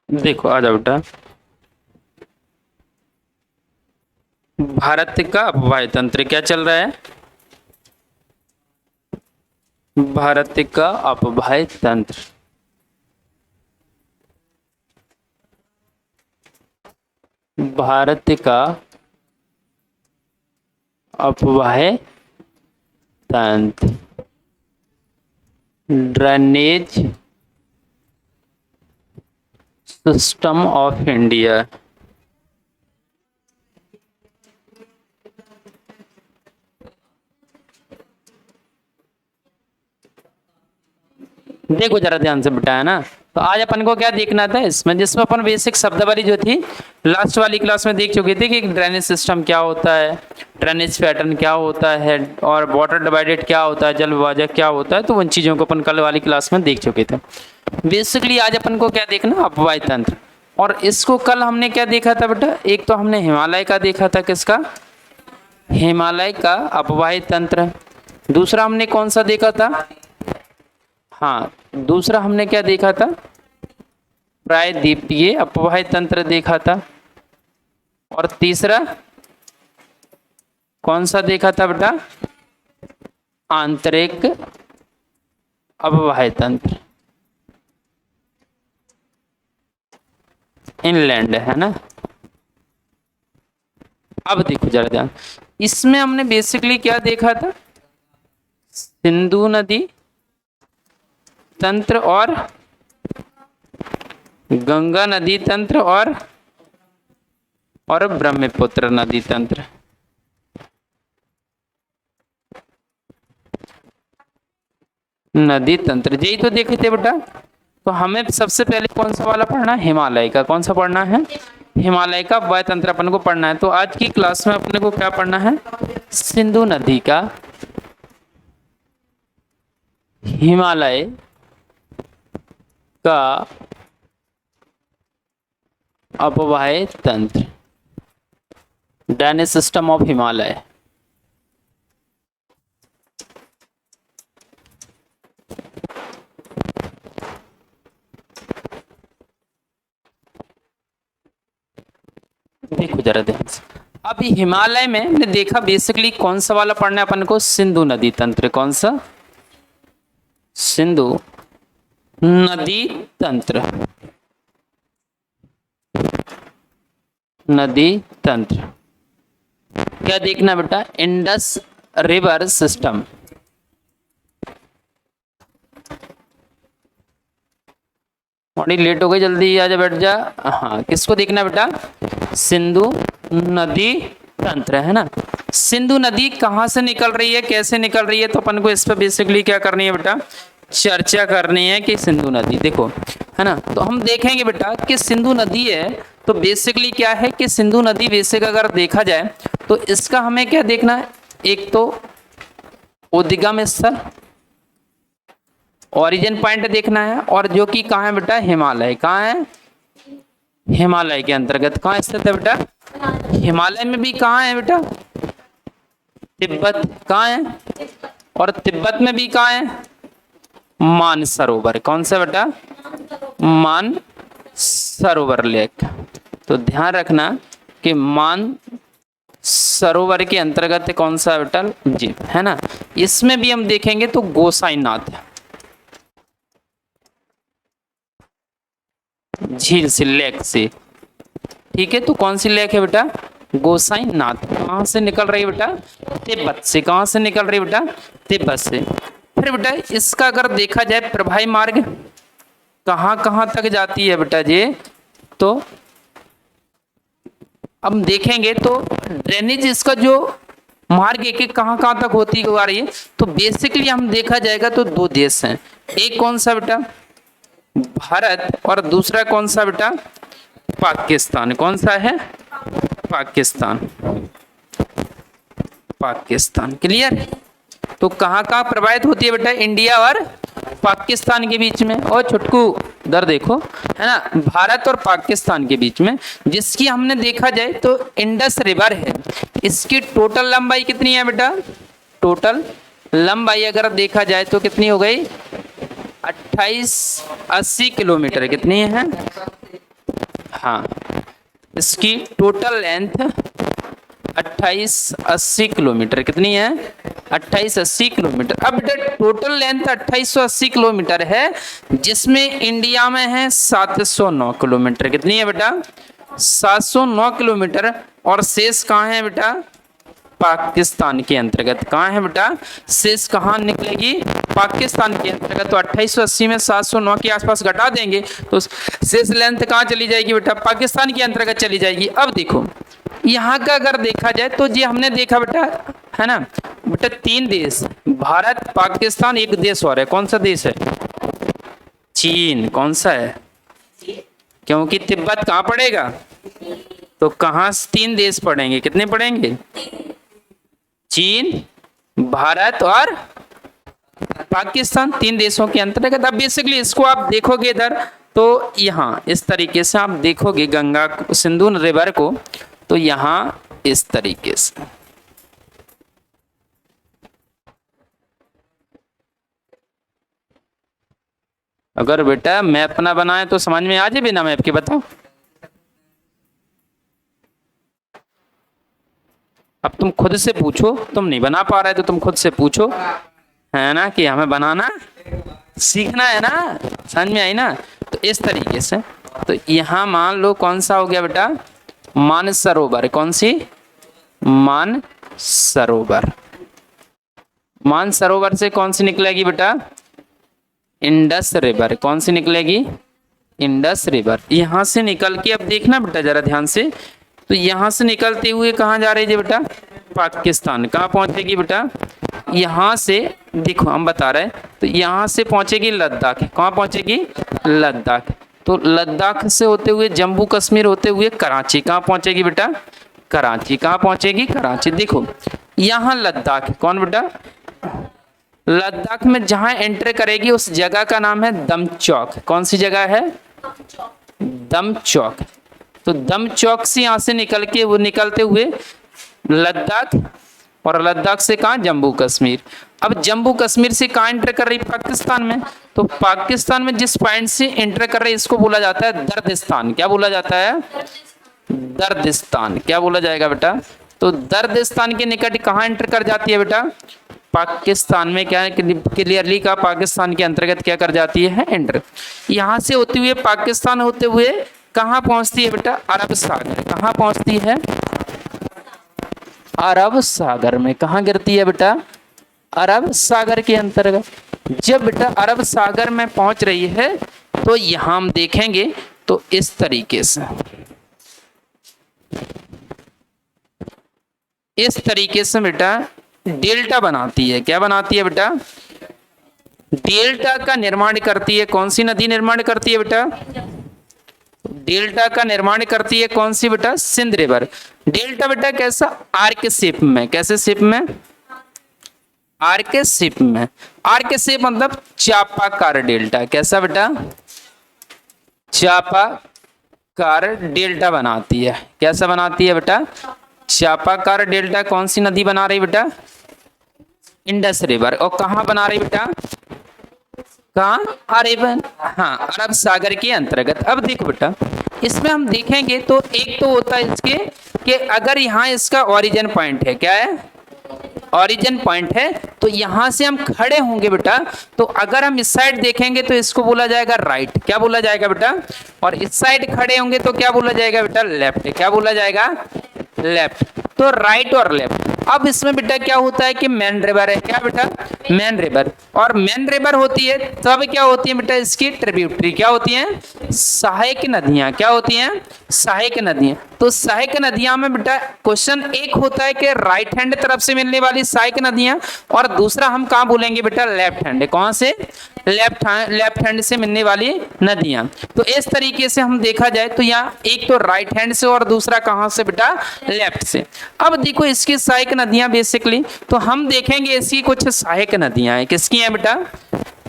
देखो आ जाओ बेटा। भारत का अपवाय तंत्र क्या चल रहा है? भारत का अपवाय तंत्र। भारत का अपवाय तंत्र, ड्रेनेज सिस्टम ऑफ इंडिया। देखो जरा ध्यान से बेटा, है ना। तो आज अपन को क्या देखना था इसमें, जिसमें अपन बेसिक शब्दावली जो थी लास्ट वाली क्लास में देख चुके थे कि ड्रेनेज सिस्टम क्या होता है, ड्रेनेज पैटर्न क्या होता है, और वाटर डिवाइडेड क्या होता है, जल विभाजक क्या होता है। तो उन चीजों को अपन कल वाली क्लास में देख चुके थे। बेसिकली आज अपन को क्या देखना, अपवाय तंत्र। और इसको कल हमने क्या देखा था बेटा, एक तो हमने हिमालय का देखा था, किसका, हिमालय का अपवाय तंत्र। दूसरा हमने कौन सा देखा था, हाँ दूसरा हमने क्या देखा था, प्रायद्वीपीय अपवाय तंत्र देखा था। और तीसरा कौन सा देखा था बेटा, आंतरिक अपवाय तंत्र, इनलैंड, है ना। अब देखो जरा ध्यान, इसमें हमने बेसिकली क्या देखा था, सिंधु नदी तंत्र और गंगा नदी तंत्र और ब्रह्मपुत्र नदी तंत्र। नदी तंत्र यही तो देखे थे बेटा। तो हमें सबसे पहले कौन सा वाला पढ़ना है, हिमालय का। कौन सा पढ़ना है, हिमालय का अपवाय तंत्र अपन को पढ़ना है। तो आज की क्लास में अपने को क्या पढ़ना है, सिंधु नदी का हिमालय का अपवाय तंत्र, ड्रेनेज सिस्टम ऑफ हिमालय। देखो जरा ध्यान से, अभी हिमालय में हमने देखा बेसिकली कौन सा वाला पढ़ना है अपन को, सिंधु नदी तंत्र। कौन सा, सिंधु नदी तंत्र, नदी तंत्र। क्या देखना बेटा, इंडस रिवर सिस्टम। थोड़ी लेट हो गई, जल्दी आजा बैठ जा। हाँ किसको देखना बेटा, सिंधु नदी तंत्र, है ना। सिंधु नदी कहाँ से निकल रही है, कैसे निकल रही है, तो अपन को इस पर बेसिकली क्या करनी है बेटा, चर्चा करनी है कि सिंधु नदी देखो, है ना। तो हम देखेंगे बेटा कि सिंधु नदी है, तो बेसिकली क्या है कि सिंधु नदी बेसिक अगर देखा जाए तो इसका हमें क्या देखना है, एक तो उद्गम स्थल, ओरिजिन पॉइंट देखना है, और जो कि कहाँ है बेटा, हिमालय। कहाँ है, हिमालय के अंतर्गत कहाँ स्थित है बेटा, हिमालय में भी कहाँ है बेटा, तिब्बत। कहाँ है, और तिब्बत में भी कहाँ है, मानसरोवर। कौन सा बेटा, मानसरोवर लेक। तो ध्यान रखना कि मान सरोवर के अंतर्गत कौन सा बेटा, जी, है ना। इसमें भी हम देखेंगे तो गोसाईनाथ झील से, लेक से, ठीक है। तो कौन सी लेक है बेटा, गोसाईनाथ। कहाँ से निकल रही है बेटा, तिब्बत से। कहाँ से निकल रही है बेटा, तिब्बत से। फिर बेटा इसका अगर देखा जाए प्रवाही मार्ग कहाँ कहाँ तक जाती है बेटा जी, तो अब देखेंगे तो ड्रेनेज इसका जो मार्ग एक एक कहाँ कहाँ तक होती आ रही है। तो बेसिकली हम देखा जाएगा तो दो देश हैं, एक कौन सा बेटा, भारत, और दूसरा कौन सा बेटा, पाकिस्तान। कौन सा है, पाकिस्तान। पाकिस्तान, क्लियर। तो कहाँ कहाँ प्रवाहित होती है बेटा, इंडिया और पाकिस्तान के बीच में। और छुटकू इधर देखो, है ना, भारत और पाकिस्तान के बीच में, जिसकी हमने देखा जाए तो इंडस रिवर है। इसकी टोटल लंबाई कितनी है बेटा, टोटल लंबाई अगर देखा जाए तो कितनी हो गई, 2880 किलोमीटर। कितनी है, हाँ, इसकी टोटल लेंथ 2880 किलोमीटर। कितनी है? 2880 किलोमीटर। अब बेटा टोटल लेंथ 2880 किलोमीटर है, जिसमें इंडिया में है 709 किलोमीटर। कितनी है बेटा? 709 किलोमीटर। और शेष कहाँ है बेटा? पाकिस्तान के अंतर्गत। कहाँ है बेटा? शेष कहाँ निकलेगी? पाकिस्तान के अंतर्गत। तो 2880 में 709 के आसपास घटा देंगे तो शेष लेंथ कहाँ चली जाएगी बेटा? पाकिस्तान के अंतर्गत चली जाएगी। अब देखो यहाँ का अगर देखा जाए तो ये हमने देखा बेटा, है ना बेटा, 3 देश, भारत, पाकिस्तान, एक देश और है। कौन सा देश है? चीन। कौन सा है? क्योंकि तिब्बत कहाँ पड़ेगा? तो कहाँ 3 देश पड़ेंगे? कितने पड़ेंगे? चीन, भारत और पाकिस्तान, 3 देशों के अंतर्गत। अब बेसिकली इसको आप देखोगे इधर तो यहाँ इस तरीके से आप देखोगे गंगा सिंधु रिवर को, तो यहाँ इस तरीके से। अगर बेटा मैप अपना बनाए तो समझ में आ जाए, बिना मैप के बताओ। अब तुम खुद से पूछो, तुम नहीं बना पा रहे तो तुम खुद से पूछो, है ना, कि हमें बनाना सीखना है ना। समझ में आई ना? तो इस तरीके से तो यहाँ मान लो कौन सा हो गया बेटा? मानसरोवर। कौन सी? मानसरोवर। मानसरोवर से कौन सी निकलेगी बेटा? Indus river. कौन सी निकलेगी? Indus river. यहाँ से निकल के अब देखना बेटा जरा ध्यान से, तो यहाँ से निकलते हुए कहाँ जा रही है बेटा? पाकिस्तान। कहाँ पहुँचेगी बेटा? यहाँ से देखो हम बता रहे हैं, तो यहाँ से पहुँचेगी लद्दाख। कहाँ पहुँचेगी? लद्दाख। तो लद्दाख से होते हुए जम्मू कश्मीर होते हुए कराची। कहाँ पहुँचेगी बेटा? कराची। कहाँ पहुँचेगी? कराची। देखो यहाँ लद्दाख। कौन बेटा? लद्दाख में जहाँ एंटर करेगी उस जगह का नाम है दमचौक। कौन सी जगह है? दमचौक। तो दमचौक से यहाँ से निकल के वो निकलते हुए लद्दाख, और लद्दाख से कहाँ? जम्मू कश्मीर। अब जम्मू कश्मीर से कहाँ एंटर कर रही? पाकिस्तान में। तो पाकिस्तान में जिस पॉइंट से एंटर कर रही है इसको बोला जाता है दर्दिस्तान। क्या बोला जाता है? दर्दिस्तान। क्या बोला जाएगा बेटा? तो दर्दिस्तान के निकट कहाँ एंटर कर जाती है बेटा? पाकिस्तान में। क्या क्लियरली का पाकिस्तान के अंतर्गत क्या कर जाती है? एंटर। यहाँ से होते हुए पाकिस्तान होते हुए कहाँ पहुँचती है बेटा? अरब सागर। कहाँ पहुँचती है? अरब सागर में। कहाँ गिरती है बेटा? अरब सागर के अंतर्गत। जब बेटा अरब सागर में पहुंच रही है तो यहां हम देखेंगे तो इस तरीके से, इस तरीके से बेटा डेल्टा बनाती है। क्या बनाती है बेटा? डेल्टा का निर्माण करती है। कौन सी नदी निर्माण करती है बेटा? डेल्टा का निर्माण करती है कौन सी बेटा? सिंध रिवर। डेल्टा बेटा कैसा? आर्क शेप में। कैसे शेप में? आर्क शेप में। आर्क शेप मतलब चापाकार डेल्टा। कैसा बेटा? चापाकार डेल्टा बनाती है। कैसा बनाती है बेटा? चापाकार डेल्टा। कौन सी नदी बना रही बेटा? Indus river. और कहाँ बना रही बेटा? कहाँ? अरेबन, हाँ, अरब सागर के अंतर्गत। अब देखो बेटा इसमें हम देखेंगे तो एक तो होता है इसके कि अगर यहाँ इसका ओरिजिन पॉइंट है। क्या है? ओरिजिन पॉइंट है। तो यहाँ से हम खड़े होंगे बेटा, तो अगर हम इस साइड देखेंगे तो इसको बोला जाएगा राइट। क्या बोला जाएगा बेटा? और इस साइड खड़े होंगे तो क्या बोला जाएगा बेटा? लेफ्ट। क्या बोला जाएगा? लेफ्ट। तो राइट और लेफ्ट। अब इसमें बेटा क्या होता है कि मेन रिवर है। क्या बेटा? Main river. और मेन रिवर होती है तब क्या होती है बेटा? इसकी ट्रिब्यूटरी क्या होती है? सहायक नदियां। क्या होती हैं? सहायक नदियां। तो सहायक नदियां में बेटा क्वेश्चन एक होता है कि राइट हैंड तरफ से मिलने वाली सहायक नदियां, और दूसरा हम कहाँ बोलेंगे बेटा? Left hand. कौन से? लेफ्ट हैंड से मिलने वाली नदियां। तो इस तरीके से हम देखा जाए तो यहाँ एक तो राइट हैंड से और दूसरा कहाँ से बेटा? लेफ्ट से। अब देखो इसकी सहायक नदियां बेसिकली तो हम देखेंगे इसकी कुछ सहायक नदियां हैं। किसकी हैं बेटा?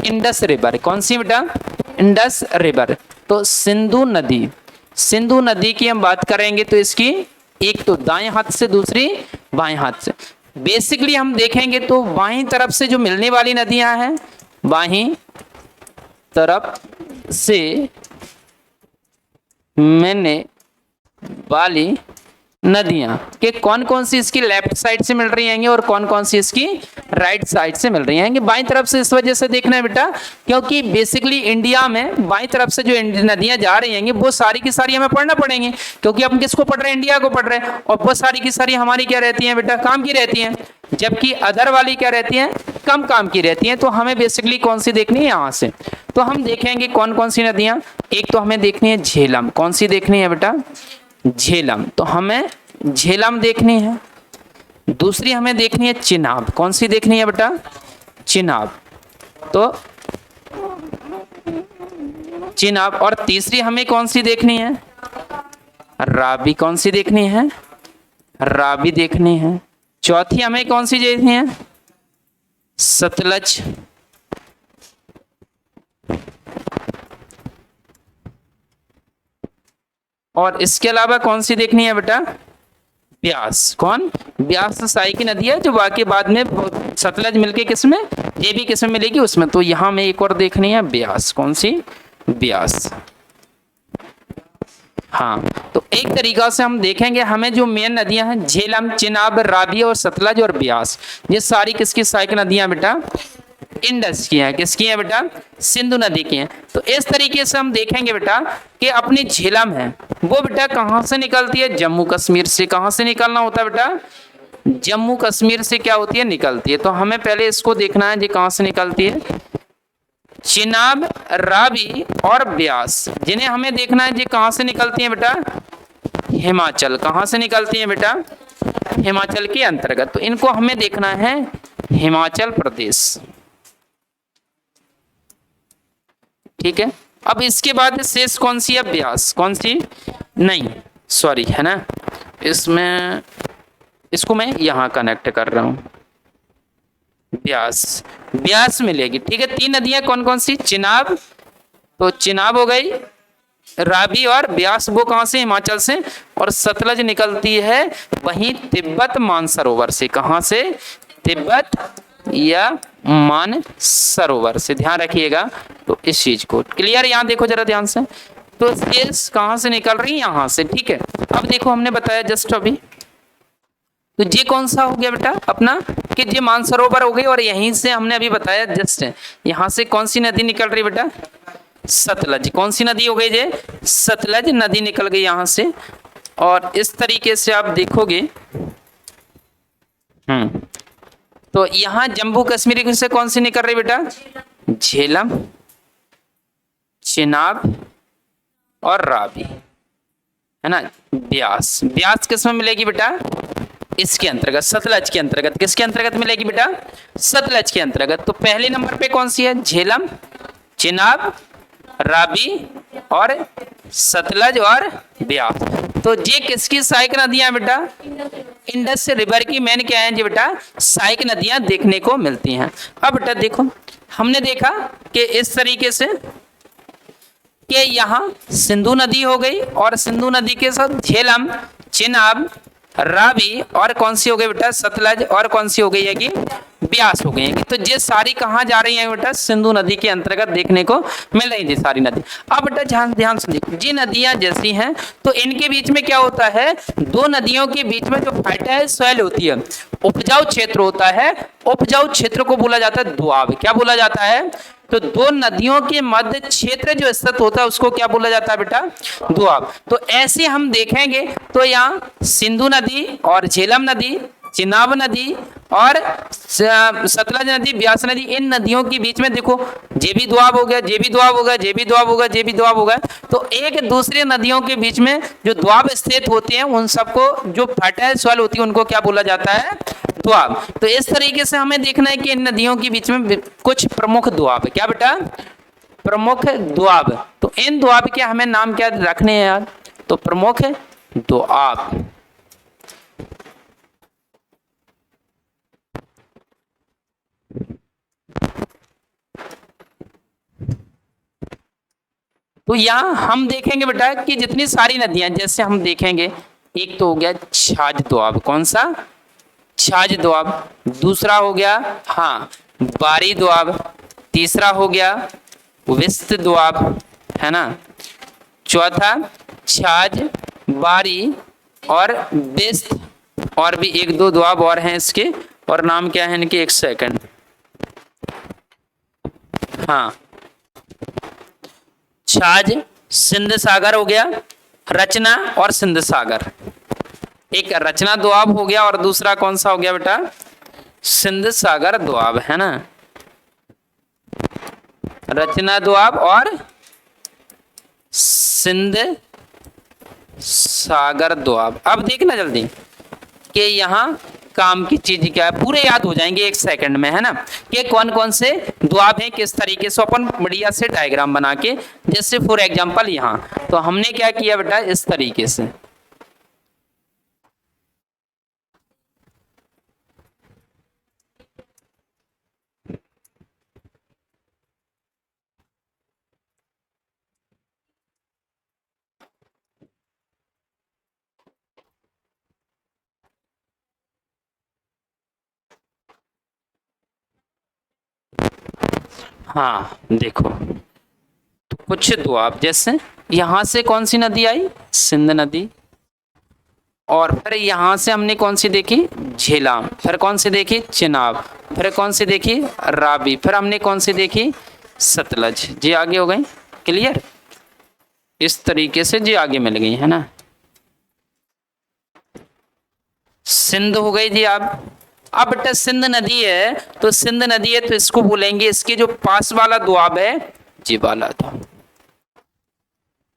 Indus river. कौन सी बेटा? Indus river. तो सिंधु नदी, सिंधु नदी की हम बात करेंगे तो इसकी एक तो दाएं हाथ से दूसरी बाएं हाथ से। बेसिकली हम देखेंगे तो बाएं तरफ से जो मिलने वाली नदियां हैं, बाएं तरफ से मिलने वाली नदियां के कौन कौन सी इसकी लेफ्ट साइड से मिल रही हैं और कौन कौन सी इसकी राइट साइड से मिल रही हैं। बाईं तरफ से इस वजह से देखना है बेटा, क्योंकि बेसिकली इंडिया में बाईं तरफ से जो नदियां जा रही हैं वो सारी की सारी हमें पढ़ना पड़ेंगी, क्योंकि हम किसको पढ़ रहे हैं, इंडिया को पढ़ रहे हैं, और वो सारी की सारी हमारी क्या रहती हैं बेटा, काम की रहती हैं, जबकि अदर वाली क्या रहती हैं, कम काम की रहती हैं। तो हमें बेसिकली कौन सी देखनी है, यहाँ से तो हम देखेंगे कौन कौन सी नदियां। एक तो हमें देखनी है झेलम, कौन सी देखनी है बेटा, झेलम, तो हमें झेलम देखनी है। दूसरी हमें देखनी है चिनाब, कौन सी देखनी है बेटा, चिनाब, तो चिनाब। और तीसरी हमें कौन सी देखनी है, रावी, कौन सी देखनी है, रावी देखनी है। चौथी हमें कौन सी देखनी है, सतलज। और इसके अलावा कौन सी देखनी है बेटा, ब्यास। कौन, ब्यास साई की नदी है जो बाकी बाद में सतलज मिलके किसमें, ये भी किसमें मिलेगी, उसमें। तो यहां में एक और देखनी है ब्यास, कौन सी, ब्यास। हाँ, तो एक तरीका से हम देखेंगे हमें जो मेन नदियां हैं झेलम, चिनाब, रावी और सतलज और ब्यास, ये सारी किसकी सहायक नदियां बेटा, इंडस की है, किसकी है बेटा, सिंधु नदी की है। तो इस तरीके से हम देखेंगे बेटा कि अपनी झेलम है वो बेटा कहां से निकलती है, जम्मू कश्मीर से। कहां से निकलना होता है बेटा, जम्मू कश्मीर से क्या होती है, निकलती है। तो हमें पहले इसको देखना है जी कहां से निकलती है, चिनाब, रावी और ब्यास, जिन्हें हमें देखना है जी कहां से निकलती है बेटा, हिमाचल। कहां से निकलती है बेटा, हिमाचल के अंतर्गत। तो इनको हमें देखना है हिमाचल प्रदेश, ठीक है। अब इसके बाद शेष कौन सी है, ब्यास, कौन सी, नहीं सॉरी है ना, इसमें इसको मैं यहां कनेक्ट कर रहा हूं, ब्यास, ब्यास मिलेगी, ठीक है। तीन नदियां कौन कौन सी, चिनाब, तो चिनाब हो गई, रावी और ब्यास, वो कहां से, हिमाचल से। और सतलज निकलती है वहीं तिब्बत मानसरोवर से। कहां से, तिब्बत या मानसरोवर से, ध्यान रखिएगा। तो इस चीज को क्लियर, यहां देखो जरा ध्यान से, तो शेष कहां से निकल रही है, यहां से, ठीक है। अब देखो हमने बताया जस्ट अभी, तो ये कौन सा हो गया बेटा अपना, कि ये मानसरोवर हो गई, और यहीं से हमने अभी बताया जस्ट, यहां से कौन सी नदी निकल रही बेटा, सतलज। कौन सी नदी हो गई ये, सतलज नदी निकल गई यहां से। और इस तरीके से आप देखोगे, तो यहां जम्मू कश्मीर से कौन सी निकल रही बेटा, झेलम, चिनाब और रावी, है ना। ब्यास, ब्यास किसमें मिलेगी बेटा, इसके अंतर्गत, सतलज के अंतर्गत। किसके अंतर्गत मिलेगी बेटा, सतलज के अंतर्गत। तो पहले नंबर पे कौन सी है, झेलम, चिनाब, रावी और सतलज और ब्यास। तो ये किसकी सहायक नदियां बेटा, इंडस रिवर की मेन क्या है जी बेटा, सहायक नदियां देखने को मिलती हैं। अब बेटा देखो, हमने देखा कि इस तरीके से कि यहाँ सिंधु नदी हो गई, और सिंधु नदी के साथ झेलम, चिनाब, रावी और कौन सी हो गई बेटा, सतलज, और कौन सी हो गई है कि ब्यास हो गई है। तो ये सारी कहाँ जा रही है बेटा, सिंधु नदी के अंतर्गत देखने को मिल रही है सारी नदी। अब बेटा ध्यान से देखो, जी नदियां जैसी हैं तो इनके बीच में क्या होता है, दो नदियों के बीच में जो फर्टाइल सॉइल होती है, उपजाऊ क्षेत्र होता है, उपजाऊ क्षेत्र को बोला जाता है दोआब। क्या बोला जाता है, तो दो नदियों के मध्य क्षेत्र जो स्थित होता है उसको क्या बोला जाता है बेटा, दोआब। तो ऐसे हम देखेंगे तो यहाँ सिंधु नदी और झेलम नदी, चिनाब नदी और सतलज नदी, ब्यास नदी, इन नदियों के बीच में देखो ये भी दोआब हो गया, ये भी दोआब होगा, ये भी दोआब होगा, ये भी दोआब होगा। तो एक दूसरे नदियों के बीच में जो दोआब स्थित होते हैं उन सबको, जो फर्टाइल सॉइल होती है उनको क्या बोला जाता है, दोआब। तो इस तरीके से हमें देखना है कि इन नदियों के बीच में कुछ प्रमुख दोआब, क्या बेटा, प्रमुख दोआब। तो इन दोआब के हमें नाम क्या रखने हैं यार, तो प्रमुख दोआब। तो यहां हम देखेंगे बेटा कि जितनी सारी नदियां, जैसे हम देखेंगे, एक तो हो गया छाछ दोआब, कौन सा, छाछ दोआब। दूसरा हो गया हाँ बारी दोआब। तीसरा हो गया विस्त दोआब, है ना। चौथा छाछ, बारी और बेस्त, और भी एक दो दुआब और हैं इसके, और नाम क्या है इनके, एक सेकंड। हाँ, छाछ, सिंध सागर हो गया, रचना और सिंध सागर। एक रचना दुआब हो गया और दूसरा कौन सा हो गया बेटा, सिंध सागर दुआब, है ना। रचना दुआब और सिंध सागर दुआब। अब देखना जल्दी कि यहाँ काम की चीज क्या है, पूरे याद हो जाएंगे एक सेकंड में, है ना, कि कौन कौन से दुआब हैं, किस तरीके से अपन बढ़िया से डायग्राम बना के, जैसे फॉर एग्जांपल यहाँ तो हमने क्या किया बेटा, इस तरीके से। हाँ देखो, तो कुछ दुआब जैसे यहां से कौन सी नदी आई, सिंध नदी, और फिर यहां से हमने कौन सी देखी, झेलम, फिर कौन सी देखी, चिनाब, फिर कौन सी देखी, रावी, फिर हमने कौन सी देखी, सतलज। जी आगे हो गई, क्लियर। इस तरीके से जी आगे मिल गई, है ना। सिंध हो गई जी। अब बेटा सिंध नदी है, तो सिंध नदी है तो इसको बोलेंगे, इसके जो पास वाला दुआब है जी वाला दुआब,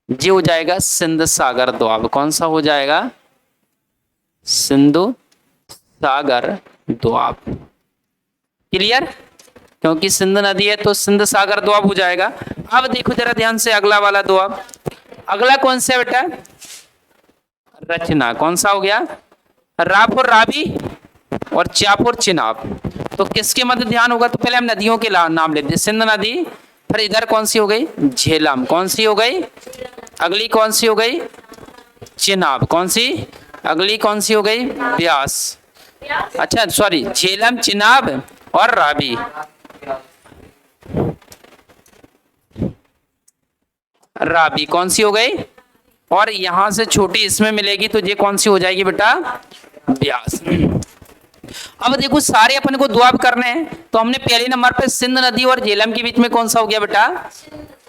जी हो जाएगा सिंध सागर दुआब। कौन सा हो जाएगा, सिंधु सागर दुआब। क्लियर, क्योंकि सिंध नदी है तो सिंध सागर दुआब हो जाएगा। अब देखो जरा ध्यान से अगला वाला दुआब, अगला कौन सा बेटा, रचना। कौन सा हो गया, रापुर रावी और चापुर चिनाब। तो किसके मध्य ध्यान होगा, तो पहले हम नदियों के नाम लेते हैं, सिंध नदी, फिर इधर कौन सी हो गई, झेलम, कौन सी हो गई, अगली कौन सी हो गई, चिनाब, कौन सी, अगली कौन सी हो गई, ब्यास, अच्छा सॉरी, झेलम, चिनाब और रावी। रावी कौन सी हो गई, और यहां से छोटी इसमें मिलेगी तो ये कौन सी हो जाएगी बेटा, ब्यास। अब देखो सारे अपन को दुआब करने हैं, तो हमने पहले नंबर पे सिंध नदी और झेलम के बीच में कौन सा हो गया बेटा,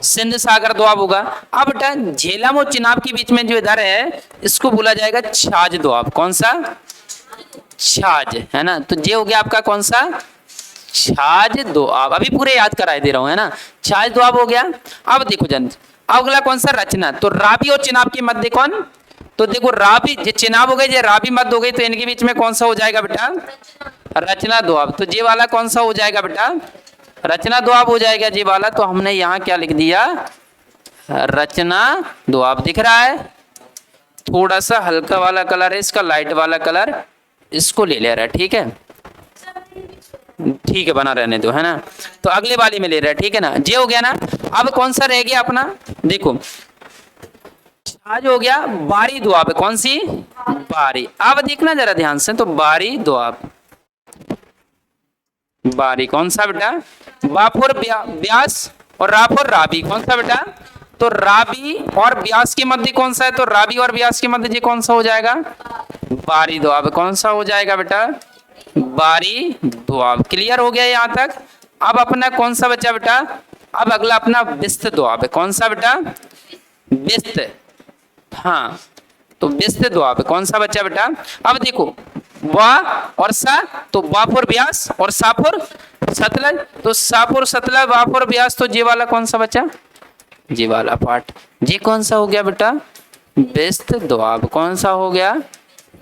सिंध सागर दुआब होगा। अब बेटा झेलम और चिनाब के बीच में जो इधर है इसको बोला जाएगा छाछ दुआब। कौन सा, छाछ, है ना। तो ये हो गया आपका कौन सा, छाछ दुआब। अभी पूरे याद कराए दे रहा हूं, है ना, छाछ दुआब हो गया। अब देखो जन, अगला कौन सा, रचना। तो रावी और चिनाब के मध्य कौन, तो देखो रावी, जे चिनाब हो गई, जे रावी मध्य हो गई, तो इनके बीच में कौन सा हो जाएगा बेटा, रचना दुआब। तो जे वाला कौन सा हो जाएगा बेटा, रचना दुआब हो जाएगा जी वाला। तो हमने यहाँ क्या लिख दिया, रचना दुआब। दिख रहा है, थोड़ा सा हल्का वाला कलर है इसका, लाइट वाला कलर इसको ले ले रहा है, ठीक है, ठीक है, बना रहने दो, है ना। तो अगले वाले में ले रहा है, ठीक है ना, जे हो गया ना। अब कौन सा रह गया अपना, देखो आज हो गया बारी दुआब। कौन सी, बारी। अब देखना जरा ध्यान से, तो बारी दुआब, बारी कौन सा बेटा, बापुर ब्यास और रापुर रावी। कौन सा बेटा, तो रावी और ब्यास के मध्य कौन सा है, तो रावी और ब्यास के मध्य जी कौन सा हो जाएगा, बारी दुआब। कौन सा हो जाएगा बेटा, बारी दुआब। क्लियर हो गया यहाँ तक। अब अपना कौन सा बचा बेटा, अब अगला अपना बिस्त दुआब है। कौन सा बेटा, बिस्त, हाँ, तो बिस्त दुआब कौन सा बचा बेटा। अब देखो वा और सा, तो वापुर ब्यास और सापुर सतलज। तो सापुर सतलज वापुर ब्यास, तो जे वाला कौन सा बचा, जे वाला पार्ट, जे कौन सा हो गया बेटा, बिस्त दुआब। कौन सा हो गया,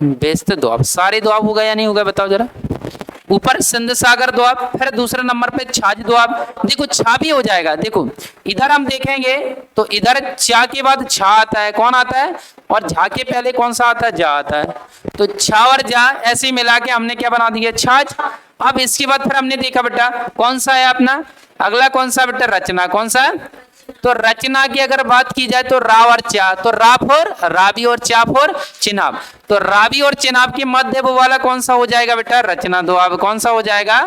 बिस्त दुआब। सारे दुआब होगा या नहीं होगा बताओ जरा। ऊपर सिंध सागर दुआब, फिर दूसरे नंबर पे छाछ दुआब। देखो छा भी हो जाएगा। देखो इधर हम देखेंगे तो इधर चा के बाद छा आता है, कौन आता है, और झा के पहले कौन सा आता है, जा आता है। तो छा और जा ऐसे ही मिला के हमने क्या बना दिया, छाछ। अब इसके बाद फिर हमने देखा बेटा कौन सा है अपना अगला, कौन सा बेटा, रचना। कौन सा, तो रचना की अगर बात की जाए तो रा और चा, तो राफोर रावी और चाफोर चिनाब। तो रावी और चिनाब के मध्य वो वाला कौन सा हो जाएगा बेटा, रचना दुआब। कौन सा हो जाएगा,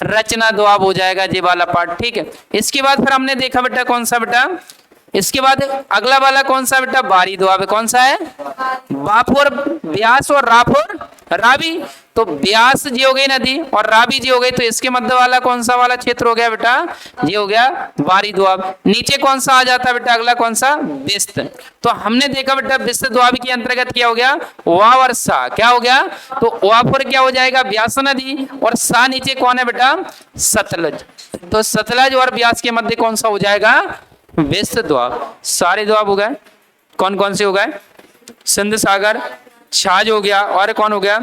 रचना दुआब हो जाएगा, ये वाला पार्ट, ठीक है। इसके बाद फिर हमने देखा बेटा कौन सा बेटा, इसके बाद अगला वाला कौन सा बेटा, बारी दुआब, कौन सा है, बापुर ब्यास और रापुर रावी। तो ब्यास जी हो गई नदी और रावी जी हो गई, तो इसके मध्य वाला कौन सा वाला क्षेत्र हो गया बेटा, ये हो गया बारी दुआब। नीचे कौन सा आ जाता है बेटा, अगला कौन सा, बिस्त। तो हमने देखा बेटा बिस्त दुआब के अंतर्गत क्या हो गया, वा और सा, क्या हो गया, तो वा पर क्या हो जाएगा, ब्यास नदी, और सा नीचे कौन है बेटा, सतलज। तो सतलज और ब्यास के मध्य कौन सा हो जाएगा, बिस्त दुआब। सारे दुआब हो गए, कौन कौन से हो गए, सिंध सागर, छाज हो गया, और कौन हो गया,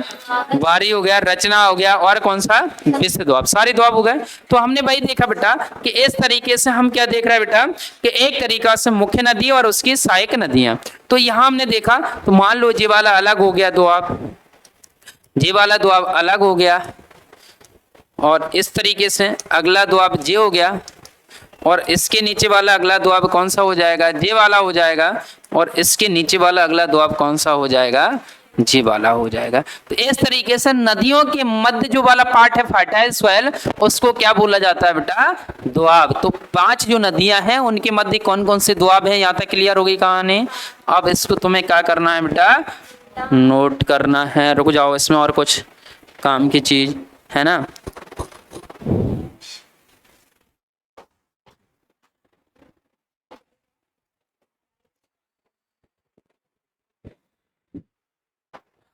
बारी हो गया, रचना हो गया, और कौन सा, बिस्त दुआब, सारे दुआब हो गए। तो हमने भाई देखा बेटा कि इस तरीके से हम क्या देख रहे हैं बेटा, कि एक तरीका से मुख्य नदी और उसकी सहायक नदियां। तो यहां हमने देखा, तो मान लो ये वाला अलग हो गया दुआब, ये वाला दुआब अलग हो गया, और इस तरीके से अगला दुआब जे हो गया, और इसके नीचे वाला अगला दुआब कौन सा हो जाएगा, जे वाला हो जाएगा, और इसके नीचे वाला अगला दुआब कौन सा हो जाएगा, जी वाला हो जाएगा। तो इस तरीके से नदियों के मध्य जो वाला पार्ट है फर्टाइल सॉइल, उसको क्या बोला जाता है बेटा, दुआब। तो 5 जो नदियां हैं उनके मध्य कौन कौन से दुआब है, यहाँ तक क्लियर हो गई कहानी। अब इसको तुम्हें क्या करना है बेटा, नोट करना है। रुक जाओ, इसमें और कुछ काम की चीज है ना।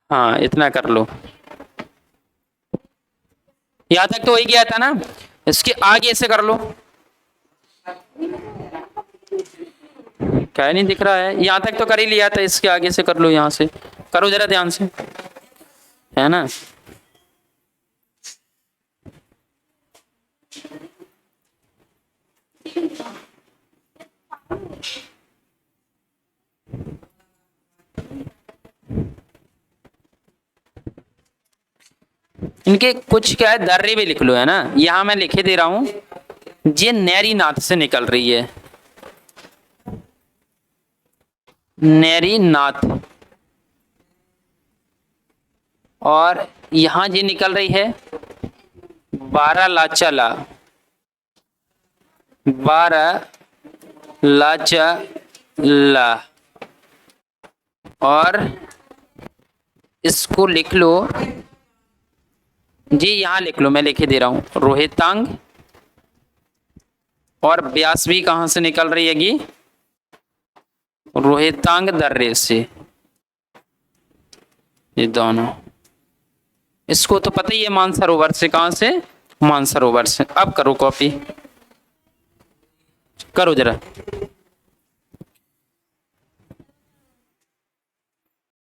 हाँ, इतना कर लो, यहाँ तक तो वही गया था ना, इसके आगे से कर लो। क्या नहीं दिख रहा है, यहाँ तक तो कर ही लिया था, इसके आगे से कर लो, यहाँ से करो जरा ध्यान से, है ना। इनके कुछ क्या है, दर्रे भी लिख लो, है ना। यहां मैं लिखे दे रहा हूं, ये नेरी नाथ से निकल रही है, नेरी नाथ, और यहां ये निकल रही है बारालाचाला, बारालाचाला, और इसको लिख लो जी, यहां लिख लो, मैं लिखे दे रहा हूं, रोहितांग, और ब्यास भी कहां से निकल रही हैगी, रोहितांग दर्रे से, ये दोनों। इसको तो पता ही है, मानसरोवर से, कहां से, मानसरोवर से। अब करो कॉपी, करो जरा।